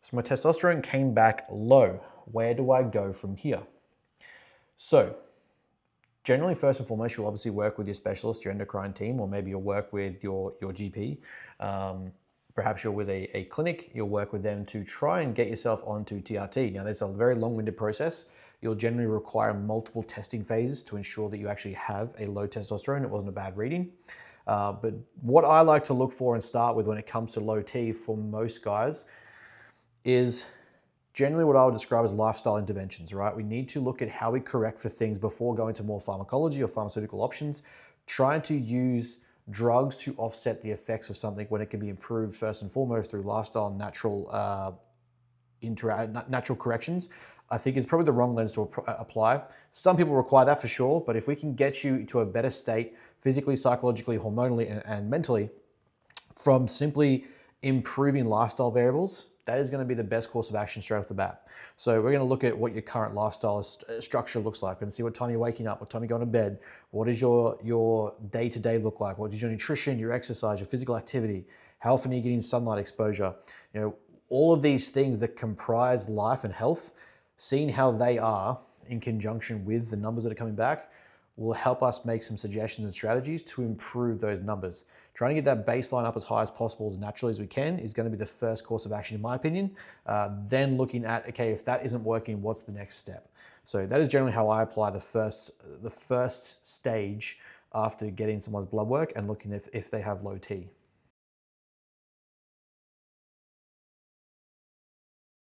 So my testosterone came back low. Where do I go from here? So generally, first and foremost, you'll obviously work with your specialist, your endocrine team, or maybe you'll work with your GP. Perhaps you're with a clinic, you'll work with them to try and get yourself onto TRT. Now, there's a very long-winded process. You'll generally require multiple testing phases to ensure that you actually have a low testosterone. It wasn't a bad reading. But what I like to look for and start with when it comes to low T for most guys is generally what I would describe as lifestyle interventions, right? We need to look at how we correct for things before going to more pharmacology or pharmaceutical options, trying to use drugs to offset the effects of something when it can be improved first and foremost through lifestyle and natural corrections. I think is probably the wrong lens to apply. Some people require that for sure, but if we can get you to a better state physically, psychologically, hormonally, and mentally from simply improving lifestyle variables, that is going to be the best course of action straight off the bat. So we're going to look at what your current lifestyle structure looks like and see what time you're waking up, what time you're going to bed, what does your day-to-day look like, what is your nutrition, your exercise, your physical activity, how often are you getting sunlight exposure, all of these things that comprise life and health, seeing how they are in conjunction with the numbers that are coming back will help us make some suggestions and strategies to improve those numbers. Trying to get that baseline up as high as possible, as naturally as we can, is going to be the first course of action, in my opinion. Then looking at, okay, if that isn't working, what's the next step? So that is generally how I apply the first stage after getting someone's blood work and looking if they have low T.